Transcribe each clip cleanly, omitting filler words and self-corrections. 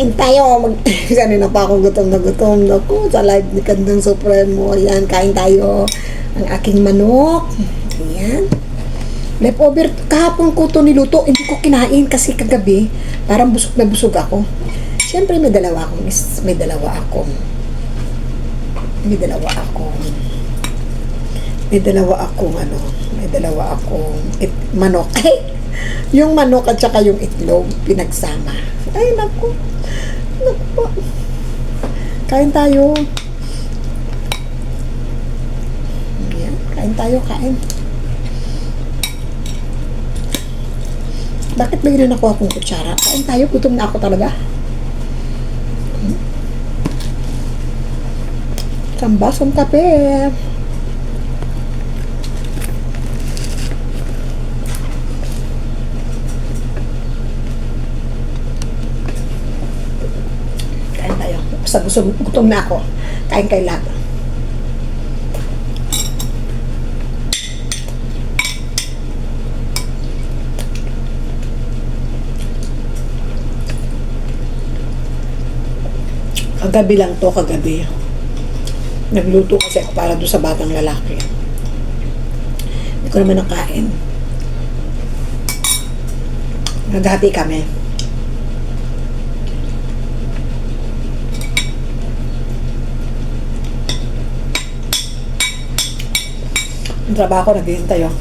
Kain tayo. Kanina pa akong gutom na gutom. Naku, sa live ni Kandang Supremo. Ayan, kain tayo. Ang aking manok. Ayan. Leftover, kahapon ko ito niluto. Hindi ko kinain kasi kagabi. Parang busog na busog ako. Siyempre, may dalawa akong manok. Ay, yung manok at saka yung itlog pinagsama. Ay, naku po. Kain tayo. Ayan, kain. Bakit bigla na ako akong kutsara? Kain tayo, gutom na ako talaga. Sambasong kape. Kain tayo. Basta gutom na ako. Kain kayo lahat. Kagabi lang to, kagabi. Nagluto kasi ako para doon sa batang lalaki. Hindi ko naman nakain. Naghati kami. Ang trabaho ko, naghihintay oh.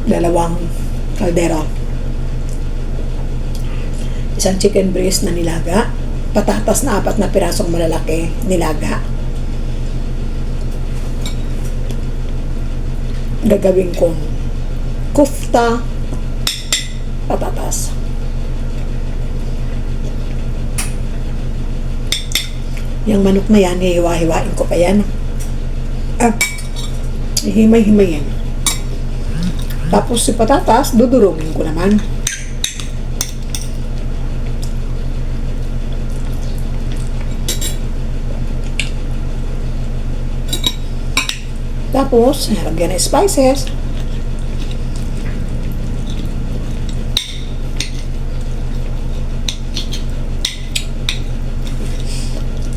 2 kaldero. Isang chicken breast na nilaga. Patatas na 4 na pirasong malalaki nilaga. Gagawin kong kufta patatas. Yung manok na yan, hihiwa-hiwain ko pa yan. Himay-himayin. Tapos si patatas, dudurugin ko naman. Tapos, lagyan ng spices.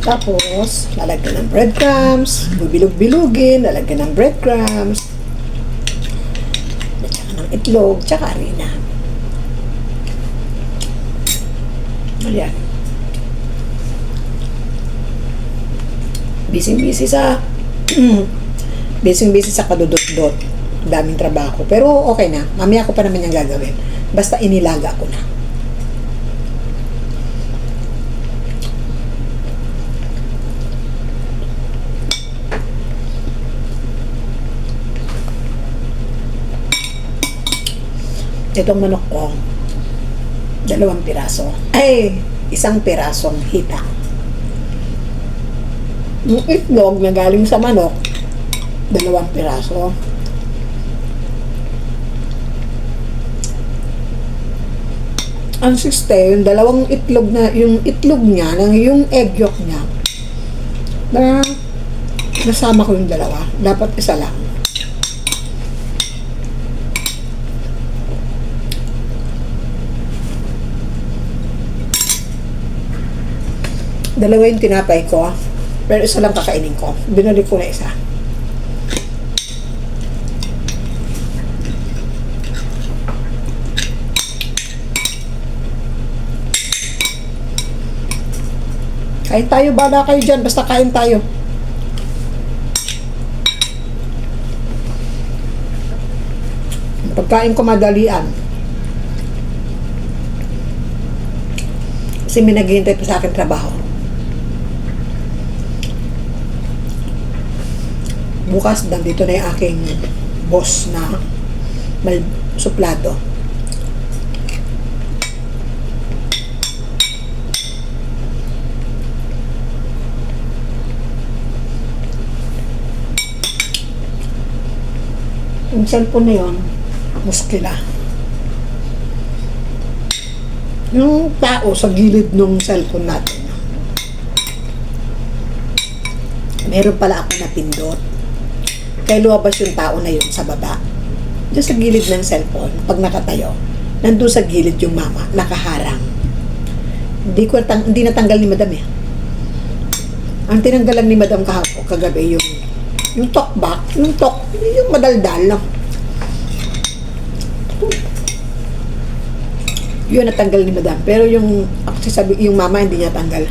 Tapos, lalagyan ng breadcrumbs. Bubilog-bilugin, lalagyan ng breadcrumbs. At saka ng itlog, tsaka harina. Ayan. Busy-busy sa kadudot-dot. Daming trabaho. Pero okay na. Mamaya ko pa naman yung gagawin. Basta inilaga ko na. Itong manok ko, 2 piraso. Ay, 1 pirasong hita. Yung itlog na galing sa manok, 2 piraso. Ang system, 2 itlog na, yung itlog niya, yung egg yolk niya, na nasama ko yung 2. Dapat 1 lang. Dalawa yung tinapay ko, pero 1 lang kakainin ko. Binalik ko na 1. Kain tayo, bala kayo dyan. Basta kain tayo. Pagkain ko madalian. Kasi may naghihintay pa sa akin trabaho. Bukas, nandito na yung aking boss na mal suplado. Yung cellphone na yun, muskila. Yung tao sa gilid ng cellphone natin, meron pala ako napindot. Kaya luwabas yung tao na yun sa baba. Diyan sa gilid ng cellphone, pag nakatayo, nandun sa gilid yung mama, nakaharang. Hindi natanggal ni Madam eh. Ang tinanggalan ni Madam kahapon, kagabi, yung talkback, yung madaldal lang. Yun natanggal ni Madam. Pero yung mama hindi niya tanggal.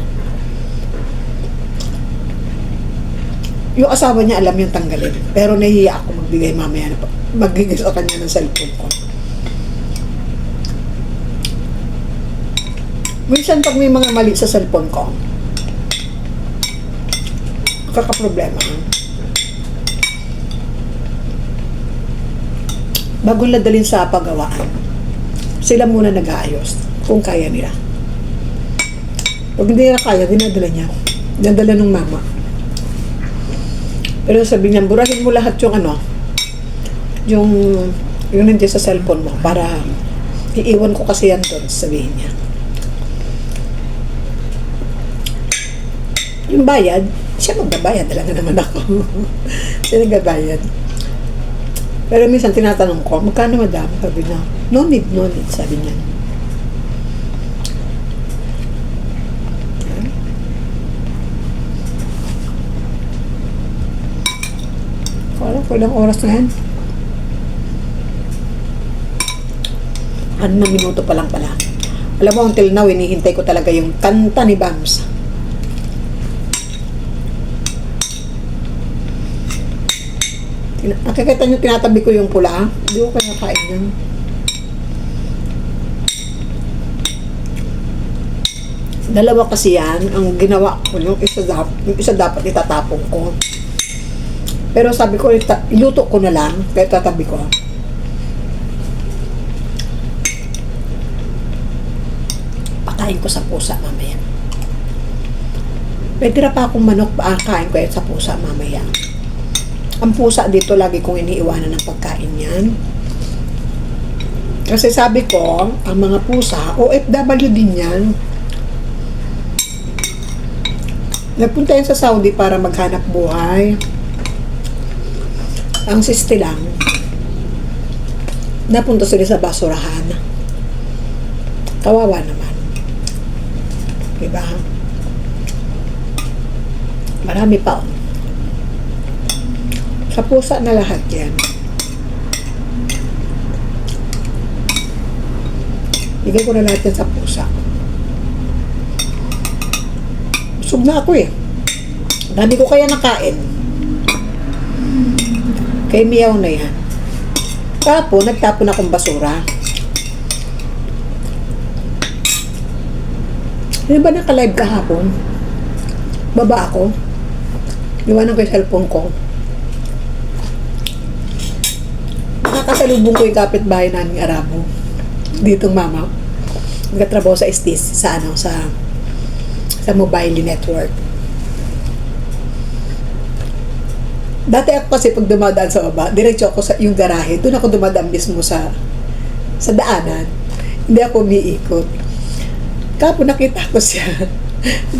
Yung asawa niya alam yung tanggalin. Pero nahihiya ako magbigay mamaya na magbigay sa kanya ng cellphone ko. Minsan pag may mga mali sa cellphone ko, kakaproblema. Bago nadalhin sa pagawaan, sila muna nag-aayos kung kaya nila. Pag hindi nila kaya, dinadala niya. Dinadala ng mama. Pero sabi niya, burahin mo lahat yung nandiyan sa cellphone mo para iiwan ko kasi yan doon, sabihin niya. Yung bayad, siya magbabayad talaga naman ako. Siya nagbabayad. Pero minsan tinatanong ko, magkano Madam? Sabi niya, no need, sabi niya. Ilang oras na yan? 6 minuto pa lang pala. Alam mo, until now, hinihintay ko talaga yung kanta ni Bams. Nakikita nyo, tinatabi ko yung pula. Hindi ko kaya kain yan. Dalawa kasi yan. Ang ginawa ko, yung isa dapat itatapon ko. Pero sabi ko, iluto ko na lang, kaya tatabi ko. Pakain ko sa pusa mamaya. May tira pa akong manok, kain ko sa pusa mamaya. Ang pusa dito, lagi kong iniiwanan ng pagkain yan. Kasi sabi ko, ang mga pusa, OFW din yan. Nagpunta yan sa Saudi para maghanap buhay. Ang siste lang, napunta sila sa basurahan. Kawawa naman. Diba? Marami pa. Sa pusa na lahat yan. Bigay ko na lahat yan sa pusa. Busog na ako eh. Dami ko kaya nakain. Kay Miyaw na yan. Tapos, nagtapon akong basura. Hindi ba naka-live kahapon? Baba ako. Iwanan ko yung cellphone ko. Nakakasalubong ko yung kapitbahay namin Arabo. Ditong mama. Nagtatrabaho sa STIS, sa mobile network. Dati ako kasi pag dumadaan sa baba, diretso ako sa yung garahe. Doon ako dumadaan mismo sa daanan. Hindi ako umiikot. Kapag nakita ko siya,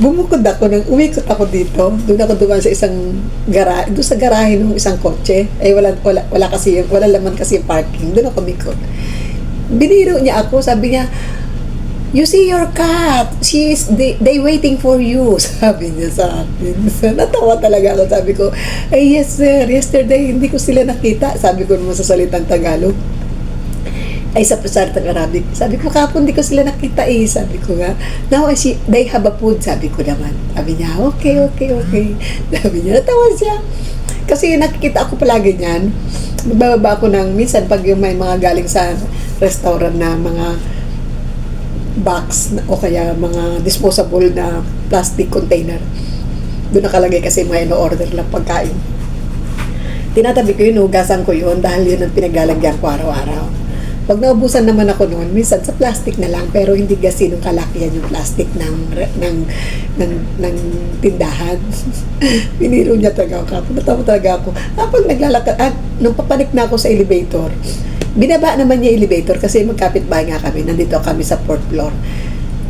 bumukod ako, umikot ako dito. Doon ako dumaan sa isang garahe, doon sa garahe ng isang kotse. Wala laman kasi yung parking. Doon ako umikot. Biniro niya ako, sabi niya, "You see your cat. They waiting for you." Sabi niya sa akin. Natawa talaga ako. Sabi ko, "Ay, yes sir. Yesterday, hindi ko sila nakita." Sabi ko naman sa salitang Tagalog. Ay, sa salitang Arabic. Sabi ko, "Kapon, hindi ko sila nakita eh." Sabi ko nga, "Now, they have a food." Sabi ko naman. Sabi niya, okay. Sabi niya, natawa siya. Kasi nakikita ako palagi niyan. Magbababa ako minsan pag yung may mga galing sa restaurant na mga box o kaya mga disposable na plastic container. Doon nakalagay kasi mga ino-order lang pagkain. Tinatabi ko yun, hugasan ko yun dahil yun ang pinaglalagyan ko araw-araw. Pag naubusan naman ako noon, minsan sa plastic na lang, pero hindi gasinong kalakihan yung plastic ng tindahan. Piniro niya talaga ako. Natawa talaga ako. Pag naglalakad, nung papanik na ako sa elevator, binaba naman niya elevator kasi magkapit-bahay nga kami. Nandito kami sa 4th floor.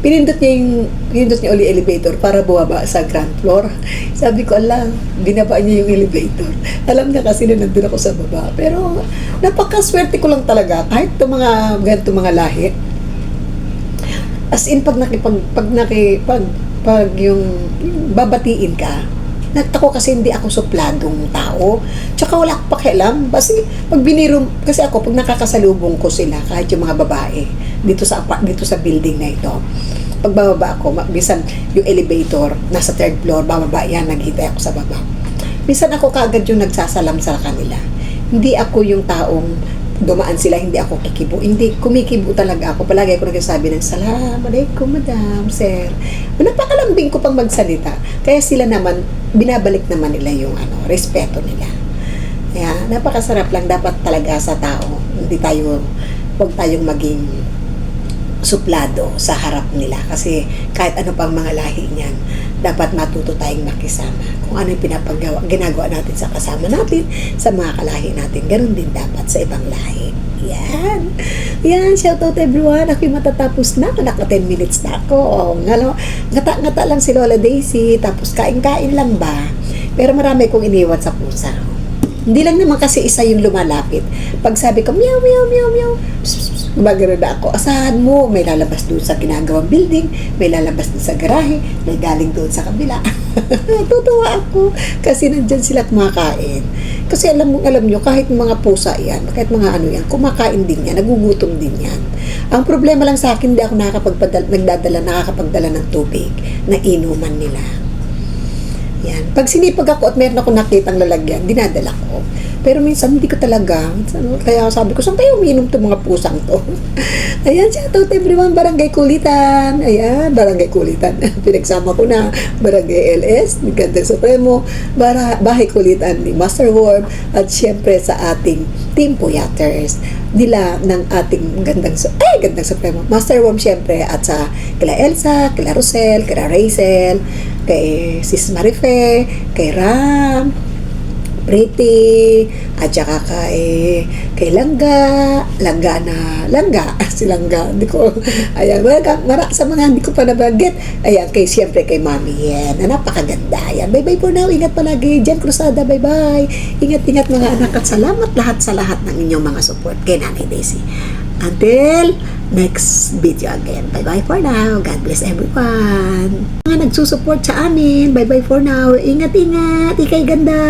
Pinindot niya uli elevator para buwaba sa ground floor. Sabi ko, ala, binaba niya yung elevator. Alam niya kasi na nandun ako sa baba. Pero, napakaswerte ko lang talaga. Kahit itong mga lahi, As in, pag yung babatiin ka, ako kasi hindi ako supladong tao. Tsaka wala akong pakialam. Kasi kasi ako, pag nakakasalubong ko sila, kahit yung mga babae, dito sa building na ito, pagbababa ako, bisan yung elevator, nasa third floor, bababa yan, naghihintay ako sa baba. Bisan ako kaagad yung nagsasalam sa kanila. Hindi ako yung taong dumaan sila, hindi ako kikibo. Hindi, kumikibo talaga ako. Palagi ako nagsasabi ng, "Assalamualaikum, madam, sir." Napakalambing ko pang magsalita. Kaya sila naman, binabalik naman nila yung respeto nila. Kaya, napakasarap lang dapat talaga sa tao. Huwag tayong maging suplado sa harap nila. Kasi, kahit ano pang mga lahi niyan, dapat matuto tayong makisama. Kung ano yung ginagawa natin sa kasama natin, sa mga kalahi natin, ganun din dapat sa ibang lahi. Yan, shout out everyone. Ako'y matatapos na. Naka 10 minutes na ako. Ngata-ngata lang si Lola Daisy, tapos kain-kain lang ba? Pero marami kong iniwan sa pusa. Hindi lang naman kasi isa yung lumalapit. Pag sabi ko, meow, meow, meow, meow, gumagano na ako. Asahan mo, may lalabas doon sa ginagawang building, may lalabas doon sa garahe, may galing doon sa kabila. Tutuwa ako kasi nandyan sila kumakain. Kasi alam nyo, kahit mga pusa yan, kahit mga ano yan, kumakain din yan, nagugutom din yan. Ang problema lang sa akin, hindi ako nakakapagdala ng tubig na inuman nila. Yan. Pag sinipag ako at meron ako nakitang lalagyan, dinadala ko. Pero minsan, hindi ko talaga. Kaya sabi ko, saan tayo umiinom itong mga pusang to? Ayan, shout out everyone, Barangay Kulitan. Ayan, Barangay Kulitan. Pinagsama ko na Barangay LS, ni Gandang Supremo, Bahay Kulitan ni Master Worm, at syempre sa ating Team Puyaters. Nila ng ating Gandang Supremo. Master Worm syempre, at sa kila Elsa, kila Rosel, kila Rachel, kay Sis Marife, kay Ram, Pretty, at saka kay Langga, si Langga, hindi ko, ayan, sa mga hindi ko pa nabanggit, ayan, siyempre kay Mami Yen, na napakaganda, ayan, bye-bye for now, ingat palagi, Jen Cruzada, bye-bye, ingat-ingat mga anak, at salamat lahat sa lahat ng inyong mga support kay Nanay Daisy. Until next video again. Bye-bye for now. God bless everyone. Mga nagsusupport sa amin. Bye-bye for now. Ingat-ingat. Ikay ganda.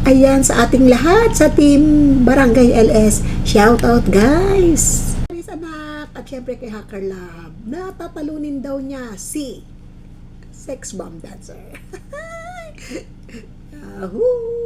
Ayan, sa ating lahat, sa Team Barangay LS. Shout out, guys. Anak, at syempre kay Hacker Lab. Natatalunin daw niya si Sex Bomb Dancer. Yahoo!